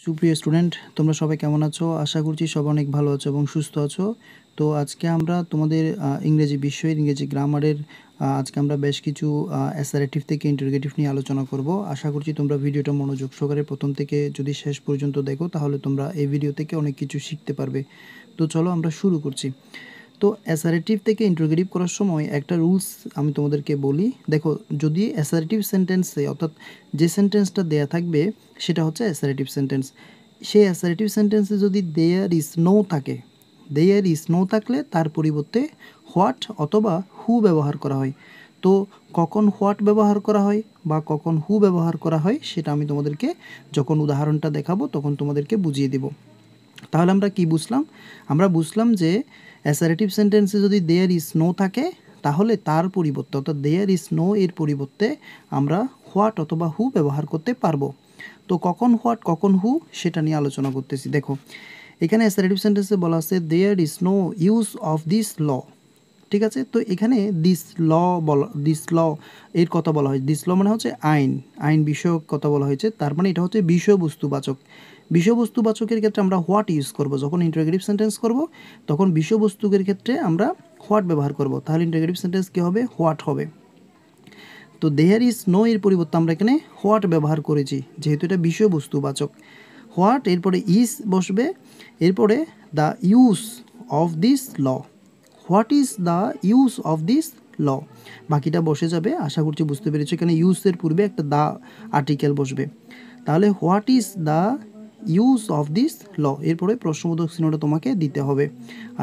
সুপ্রিয় স্টুডেন্ট, তোমরা সবাই কেমন আছো? আশা করছি সবাই অনেক ভালো আছো এবং সুস্থ আছো। তো আজকে আমরা তোমাদের ইংরেজি বিষয়ের ইংরেজি গ্রামারের আজকে আমরা বেশ কিছু অ্যাসারেটিভ থেকে ইন্টারোগেটিভ নিয়ে আলোচনা করব। আশা করছি তোমরা ভিডিওটা মনোযোগ সহকারে প্রথম থেকে যদি শেষ পর্যন্ত দেখো তাহলে তোমরা এই ভিডিও থেকে অনেক কিছু শিখতে পারবে। তো চলো আমরা শুরু করছি। তো অ্যাসারেটিভ থেকে ইন্টারোগেটিভ করার সময় একটা রুলস আমি তোমাদেরকে বলি। দেখো, যদি অ্যাসারেটিভ সেন্টেন্সে অর্থাৎ যে সেন্টেন্সটা দেয়া থাকবে সেটা হচ্ছে অ্যাসারেটিভ সেন্টেন্স। সেই অ্যাসারেটিভ সেন্টেন্সে যদি দেয়ার ইজ নো থাকে, দেয়ার ইজ নো থাকলে তার পরিবর্তে হোয়াট অথবা হু ব্যবহার করা হয়। তো কখন হোয়াট ব্যবহার করা হয় বা কখন হু ব্যবহার করা হয় সেটা আমি তোমাদেরকে যখন উদাহরণটা দেখাবো তখন তোমাদেরকে বুঝিয়ে দেব। তাহলে আমরা কি বুঝলাম? আমরা বুঝলাম যে অ্যাসারেটিভ সেন্টেন্সে যদি দেয়ার ইজ নো থাকে তাহলে তার পরিবর্তে অর্থাৎ দেয়ার ইজ নো এর পরিবর্তে আমরা হোয়াট অথবা হু ব্যবহার করতে পারবো। তো কখন হোয়াট কখন হু সেটা নিয়ে আলোচনা করতেছি। দেখো, এখানে অ্যাসারেটিভ সেন্টেন্সে বলা আছে there is no use of this law. ঠিক আছে, তো এখানে দিস ল এর কথা বলা হয়। দিস ল মানে হচ্ছে আইন, আইন বিষয়ক কথা বলা হয়েছে। তার মানে এটা হচ্ছে বিষয়বস্তুবাচক। বিষয়বস্তুবাচকের ক্ষেত্রে আমরা হোয়াট ইউজ করব। যখন ইন্টারোগেটিভ সেন্টেন্স করব তখন বিষয়বস্তুকের ক্ষেত্রে আমরা হোয়াট ব্যবহার করব। তাহলে ইন্টারোগেটিভ সেন্টেন্স কী হবে? হোয়াট হবে। তো দেয়ার ইজ নো এর পরিবর্তে আমরা এখানে হোয়াট ব্যবহার করেছি যেহেতু এটা বিষয়বস্তুবাচক। হোয়াট এরপরে ইজ বসবে, এরপরে the use of this law. What is the use of this law, বাকিটা বসে যাবে। আশা করছি বুঝতে পেরেছো। এখানে ইউজের পূর্বে একটা দ্য আর্টিকেল বসবে। তাহলে what is the use of this law, এরপরে প্রশ্নবোধক চিহ্নটা তোমাকে দিতে হবে।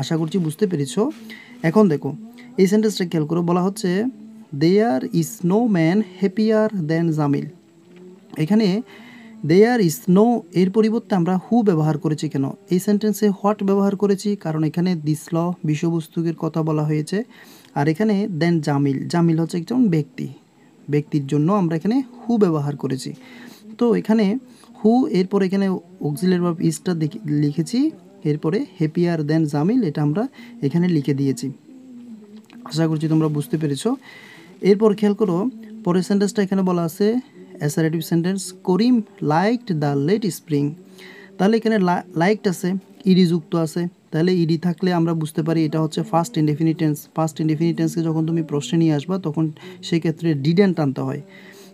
আশা করছি বুঝতে পেরেছো। এখন দেখো এই সেন্টেন্সটা খেয়াল করো, বলা হচ্ছে there is no man happier than Jamil. এখানে দেয়ার ইজ নো এর পরিবর্তে আমরা হু ব্যবহার করেছি কেন? এই সেন্টেন্সে হোয়াট ব্যবহার করেছি কারণ এখানে দিস ল বিষয়বস্তুকের কথা বলা হয়েছে। আর এখানে দেন জামিল, জামিল হচ্ছে একজন ব্যক্তি, ব্যক্তির জন্য আমরা এখানে হু ব্যবহার করেছি। তো এখানে হু এরপর এখানে অক্সিলারি ভার্ব ইজটা লিখেছি, এরপরে হ্যাপিয়ার দেন জামিল এটা আমরা এখানে লিখে দিয়েছি। আশা করছি তোমরা বুঝতে পেরেছো। এরপর খেয়াল করো পরের সেন্টেন্সটা এখানে বলা আছে assertive sentence Karim liked the late spring. তাহলে এখানে লাইকড আছে, ইডি যুক্ত আছে। তাহলে ইডি থাকলে আমরা বুঝতে পারি এটা হচ্ছে first indefinite tense. First indefinite টেন্সকে যখন তুমি প্রশ্নে নিয়ে আসবা তখন সেক্ষেত্রে ডিডেন্ট আনতে হয়।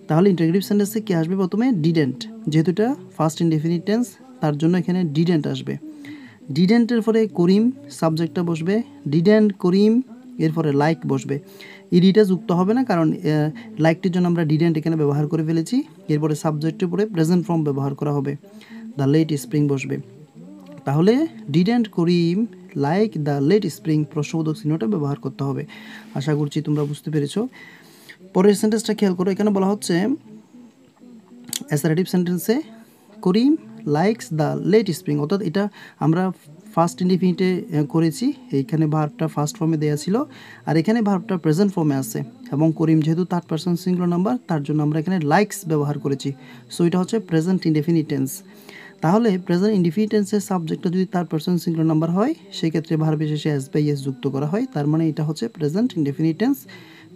তাহলে ইন্টারোগেটিভ সেন্টেন্সে কী আসবে? প্রথমে ডিডেন্ট, যেহেতু এটা ফার্স্ট ইনডেফিনিট টেন্স তার জন্য এখানে ডিডেন্ট আসবে। ডিডেন্টের পরে করিম সাবজেক্টটা বসবে, ডিডেন্ট করিম এরপরে লাইক বসবে। ইডিটা যুক্ত হবে না কারণ লাইকটির জন্য আমরা ডিডেন্ট এখানে ব্যবহার করে ফেলেছি। এরপরে সাবজেক্টের পরে প্রেজেন্ট ফর্ম ব্যবহার করা হবে, দ্য লেট স্প্রিং বসবে। তাহলে didn't Karim like the late spring প্রশ্নবোধক চিহ্নটা ব্যবহার করতে হবে। আশা করছি তোমরা বুঝতে পেরেছো। পরের সেন্টেন্সটা খেয়াল করো, এখানে বলা হচ্ছে অ্যাসারেটিভ সেন্টেন্সে করিম লাইকস দ্য লেট স্প্রিং, অর্থাৎ এটা আমরা ফার্স্ট ইনডিফিনিটে করেছি। এইখানে ভার্বটা ফার্স্ট ফর্মে দেওয়া ছিল আর এখানে ভার্বটা প্রেজেন্ট ফর্মে আছে এবং করিম যেহেতু থার্ড পারসন সিঙ্গুলার নাম্বার তার জন্য আমরা এখানে লাইকস ব্যবহার করেছি। সো এটা হচ্ছে প্রেজেন্ট ইনডেফিনিট টেন্স। তাহলে প্রেজেন্ট ইনডেফিনিট টেন্সের সাবজেক্টটা যদি থার্ড পারসন সিঙ্গুলার নাম্বার হয় সেক্ষেত্রে ভার্বের শেষে এস বাই এস যুক্ত করা হয়। তার মানে এটা হচ্ছে present indefinite tense.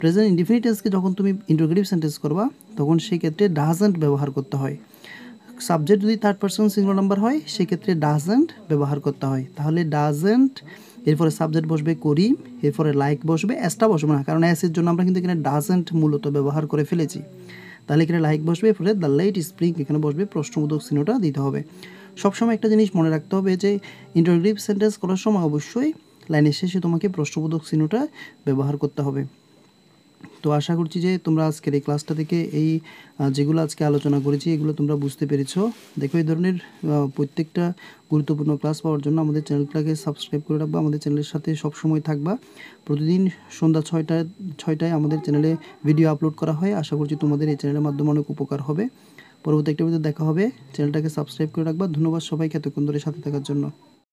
Present indefinite টেন্সকে যখন তুমি ইন্টারোগেটিভ সেন্টেন্স করবা তখন সেই ক্ষেত্রে ডাজন্ট ব্যবহার করতে হয়। সাবজেক্ট যদি থার্ড পারসন সিঙ্গুলার নাম্বার হয় সেক্ষেত্রে ডাজন্ট ব্যবহার করতে হয়। তাহলে ডাজন্ট এরপরে সাবজেক্ট বসবে করিম, এরপরে লাইক বসবে, এসটা বসবে না কারণ এসের জন্য আমরা কিন্তু এখানে ডাজন্ট মূলত ব্যবহার করে ফেলেছি। তাহলে এখানে লাইক বসবে, এরপরে দ্য লেট স্প্রিং এখানে বসবে, প্রশ্নবোধক চিহ্নটা দিতে হবে। সবসময় একটা জিনিস মনে রাখতে হবে যে ইন্টারোগেটিভ সেন্টেন্স করার সময় অবশ্যই লাইনের শেষে তোমাকে প্রশ্নবোধক চিহ্নটা ব্যবহার করতে হবে। তো আশা করছি যে তোমরা আজকের এই ক্লাসটা থেকে এই যেগুলো আজকে আলোচনা করেছি এগুলো তোমরা বুঝতে পেরেছো। দেখো, এই ধরনের প্রত্যেকটা গুরুত্বপূর্ণ ক্লাস পাওয়ার জন্য আমাদের চ্যানেলটাকে সাবস্ক্রাইব করে রাখবা, আমাদের চ্যানেলের সাথে সবসময় থাকবা। প্রতিদিন সন্ধ্যা 6টায় আমাদের চ্যানেলে ভিডিও আপলোড করা হয়। আশা করছি তোমাদের এই চ্যানেলের মাধ্যমে অনেক উপকার হবে। পরবর্তী একটা ভিডিও দেখা হবে। চ্যানেলটাকে সাবস্ক্রাইব করে রাখবা। ধন্যবাদ সবাইকে এতক্ষণ ধরে সাথে থাকার জন্য।